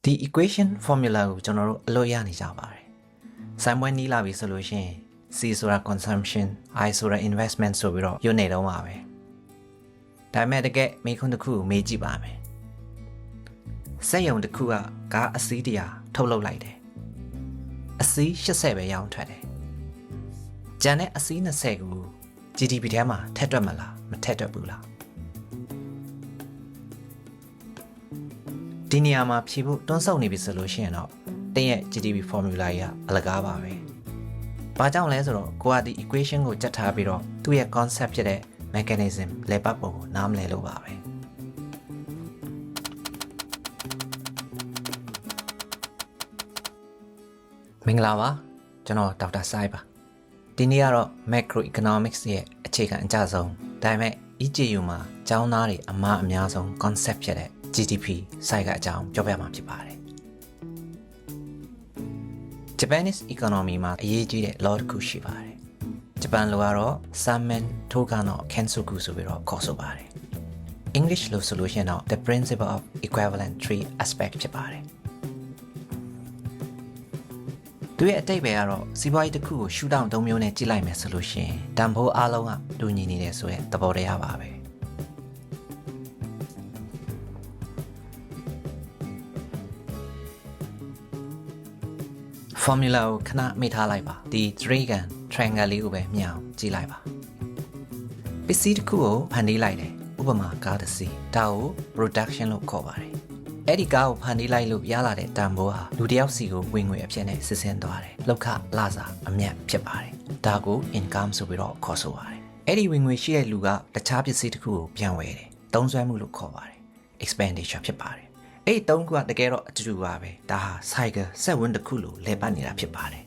The equation formula ကိုကျွန်တော်တို့အလို့ရနေကြပါတယ်။စိုင်းပွဲနီးလာပြီဆိုလို့ရှိရင် C ဆိုတာ consumption I ဆိုတာ investment ဆိုပြီးတော့ရွတ်နေတော့မှာပဲ။ဒါပေမဲ့တကယ်မိခွန်းတစ်ခုကိုမေးကြည့်ပါမယ်။စက်ရုံတစ်ခုကကားအစီးတရာထုတ်လုပ်လိုက်တယ်။အစီး80ပဲရောင်းထွက်တယ်။ကျန်တဲ့အစီး20ကို GDP ထဲမှာထည့်တွက်မလားမထည့်တွက်ဘူးလား။ဒီနေရာမှာဖြေဖို့တွန်းဆုတ်နေပြီဆိုလို့ရှိရင်တော့တင်းရဲ့ GDP formula ကြီးကအလကားပါပဲ။ဘာကြောင့်လဲဆိုတော့ကိုကဒီ equation ကိုကြက်ထားပြီးတော့သူ့ရဲ့ concept ဖြစ်တဲ့ mechanism လဲပတ်ပုံကိုနားမလည်လို့ပါပဲ။မင်္ဂလာပါကျွန်တော်ဒေါက်တာဆိုင်ပါ။ဒီနေ့ကတော့ macroeconomics ရဲ့အခြေခံအကျဆုံးဒါပေမဲ့ EJU မှာကျောင်းသားတွေအများဆုံး concept ဖြစ်တဲ့ GDP စိုက်ကအကြောင်းပြောပြမှာဖြစ်ပါတယ်။ Japanese economy မှာအရေးကြီးတဲ့ law တစ်ခုရှိပါတယ်။ ဂျပန်လိုကတော့ Samen Tokano Kensoku ဆိုပြီးတော့ခေါ်ဆိုပါတယ်။ English လို့ဆိုလို့ရှိရင်တော့ the principle of equivalent three aspect ဖြစ်ပါတယ်။သူရဲ့အတိတ်ပဲကတော့စီးပွားရေးတစ်ခုကိုရှုထောင့်၃မျိုးနဲ့ကြည့်လိုက်မယ်ဆိုလို့ရှိရင်တန်ဖိုးအားလုံးကတူညီနေတယ်ဆိုတဲ့သဘောတရားပါပဲ။ formula ကိုခဏမိထားလိုက်ပါဒီ triangle လေးကိုပဲမြင်အောင်ကြည့်လိုက်ပါပစ္စည်းတစ်ခုကိုဖန်တီးလိုက်တယ်ဥပမာကားတစ်စီးဒါကို production လို့ခေါ်ပါတယ်အဲ့ဒီကားကိုဖန်တီးလိုက်လို့ရလာတဲ့တန်ဖိုးဟာလူတစ်ယောက်စီကိုဝင်ငွေအဖြစ်နဲ့စစ်ဆင်းသွားတယ်လောက်ခလစာအမြတ်ဖြစ်ပါတယ်ဒါကို income ဆိုပြီးတော့ခေါ်ဆိုပါတယ်အဲ့ဒီဝင်ငွေရှိတဲ့လူကတခြားပစ္စည်းတစ်ခုကိုပြန်ဝယ်တယ်သုံးစွဲမှုလို့ခေါ်ပါတယ် expenditure ဖြစ်ပါတယ်အဲ့တုံးကတကယ်တော့အတူတူပါပဲဒါဟာ cycle စက်ဝန်းတစ်ခုလိုလဲပတ်နေတာဖြစ်ပါတယ်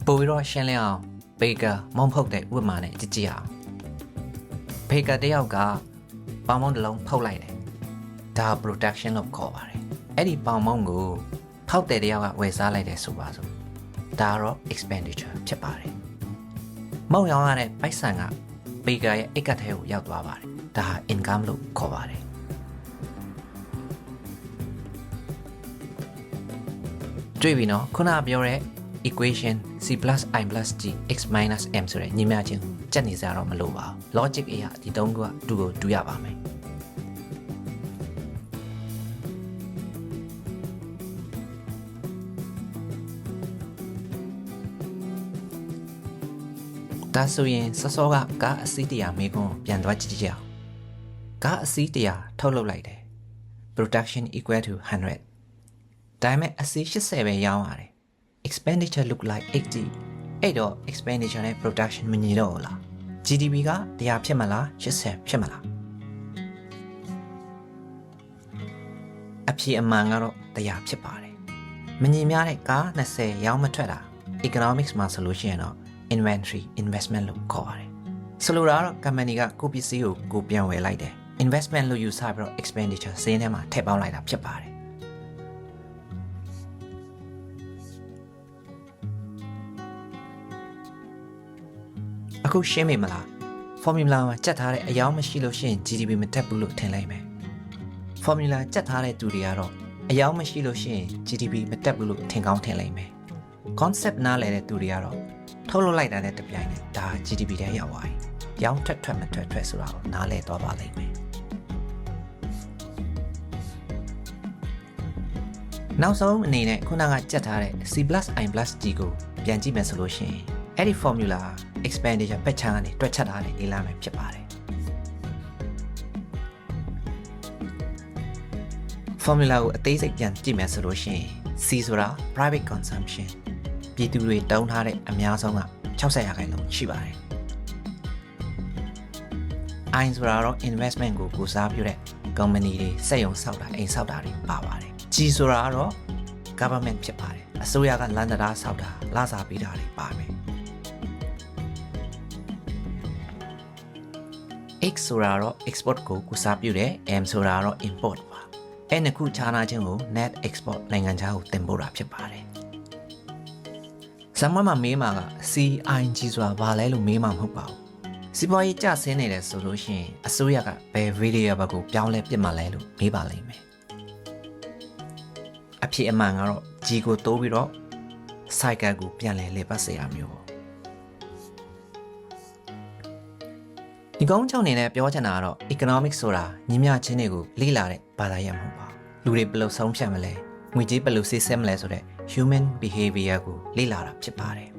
ပိုပြီးတော့ရှင်းလင်းအောင် baker မုံဖုတ်တဲ့ဥပမာနဲ့ကြည့်ကြည့်အောင် baker တယောက်ကပေါင်မုံတစ်လုံးဖုတ်လိုက်တယ်ဒါ production လို့ခေါ်ပါတယ်အဲ့ဒီပေါင်မုံကိုဖောက်တဲ့တယောက်ကဝယ်စားလိုက်တယ်ဆိုပါစို့ဒါတော့ expenditure ဖြစ်ပါတယ်မုံရောင်းရတဲ့ပိုက်ဆံကbaker ရဲ့အိတ်ကထဲကိုရောက်သွားပါတယ်ဒါဟာ income လို့ခေါ်ပါတယ်တွေ့ပြီနော်ခုနပြောတဲ့ equation c + i + g x - m ဆိုတဲ့ညီမျှခြင်းကြက်နေစရာတော့မလိုပါဘူး logic အရာဒီသုံးခုကတူကိုတူရပါမယ်ဒါဆိုရင်စောကကားအစီးတရာမေးခွန်းပြန်သွားကြည့်ကြအောင်ကားအစီးတရာထုတ်လုပ်လိုက်တယ် production equal to 100ဒါပေမဲ့အစီး80ပဲရောင်းရတယ် expenditure look like 80အဲ့တော့ expenditure နဲ့ production မညီတော့ဘူးလား GDP က100ဖြစ်မလား80ဖြစ်မလားအဖြေအမှန်ကတော့100ဖြစ်ပါတယ်မညီမျှတဲ့ကား20ရောင်းမထွက်တာ economics မှာဆိုလို့ရှိရင်တော့inventory investment လို့ခေါ်ပါတယ်ဆိုလိုတာကတော့ company ကကိုပစ္စည်းကိုကိုပြန်ဝယ်လိုက်တယ် investment လို့ယူဆပြီးတော့ expenditure စင်းထဲမှာထည့်ပေါင်းလိုက်တာဖြစ်ပါတယ်အခုရှင်းမိမလား formula မှာကြက်ထားတဲ့အယောင်မရှိလို့ရှိရင် GDP မတက်ဘူးလို့ထင်လိုက်မယ် formula ကြက်ထားတဲ့သူတွေကတော့အယောင်မရှိလို့ရှိရင် GDP မတက်ဘူးလို့ထင်ကောင်းထင်လိုက်မယ် concept နားလည်တဲ့သူတွေကတော့ထုတ်လုပ်လိုက်တာနဲ့တပြိုင်နက်ဒါ GDP ထဲရောက်သွားပြီ။ရောင်းထွက်မထွက်ဆိုတာကိုနားလည်သွားပါလိမ့်မယ်။နောက်ဆုံးအနေနဲ့ခုနကကြက်ထားတဲ့ C + I + G ကိုပြန်ကြည့်မယ်ဆိုလို့ရှိရင်အဲ့ဒီ formula expenditure ဘက်ချမ်းကနေတွက်ချက်ထားတဲ့နည်းလမ်းပဲဖြစ်ပါတယ်။ formula ကိုအသေးစိတ်ပြန်ကြည့်မယ်ဆိုလို့ရှိရင် C ဆိုတာ private consumptionပြည်သူတွေတောင်းထားတဲ့အများဆုံးက60%ရှိပါတယ်။ I ဆိုတာတော့ investment ကိုကိုစားပြုတဲ့ company တွေစက်ရုံဆောက်တာအိမ်ဆောက်တာတွေပါပါတယ်။ G ဆိုတာကတော့ government ဖြစ်ပါတယ်။အစိုးရကလမ်းတရားဆောက်တာလစာပေးတာတွေပါမယ်။ X ဆိုတာတော့ export ကိုကိုစားပြုတဲ့ M ဆိုတာတော့ import ပါ။အဲ့နှစ်ခုခြားနာခြင်းကို net export နိုင်ငံခြားကိုတင်ပို့တာဖြစ်ပါတယ်။ဇာမမှာမေးမှာက CIG ဆိုတာဘာလဲလို့မေးမှာမဟုတ်ပါဘူး စီးပွားရေးကျဆင်းနေတယ်ဆိုလို့ရှိရင်အစိုးရကဘယ် video ဘက်ကိုပြောင်းလဲပြစ်မှလဲလို့မေးပါလိမ့်မယ်အဖြစ်အမှန်ကတော့ဂျီကိုတိုးပြီးတော့ cycle ကိုပြန်လဲလေပတ်စေရမျိုးပေါ့ဒီကောင်းကြောင့်နေနဲ့ပြောချင်တာကတော့ economic ဆိုတာညီမျှချင်းတွေကိုလေ့လာတဲ့ဘာသာရပ်မဟုတ်ပါဘူးလူတွေဘယ်လိုဆုံးဖြတ်မလဲငွေကြေးဘယ်လိုစီးဆင်းမလဲဆိုတဲ့ human behavior ကိုလေ့လာတာဖြစ်ပါတယ်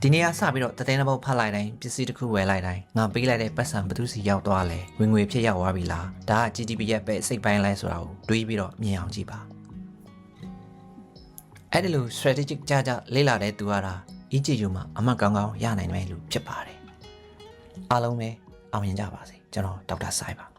ဒီနေ့ကစပြီးတော့တည်တဲ့ဘုတ်ဖတ်လိုက်တိုင်းပစ္စည်းတစ်ခုဝယ်လိုက်တိုင်းငါပေးလိုက်တဲ့ပတ်စံဘသူစီရောက်သွားလဲဝင်ငွေဖြစ်ရောက်သွားပြီလားဒါက GDP ရဲ့ပဲစိတ်ပိုင်းလဲဆိုတာကိုတွေးပြီးတော့မြင်အောင်ကြည့်ပါအဲ့ဒီလို strategic ကြကြလေ့လာတဲ့သူကဒါ EGU မှာအမှတ်ကောင်းကောင်းရနိုင်မယ်လို့ဖြစ်ပါတယ်အားလုံးပဲအောင်မြင်ကြပါစေကျွန်တော်ဒေါက်တာဆိုင်ပါ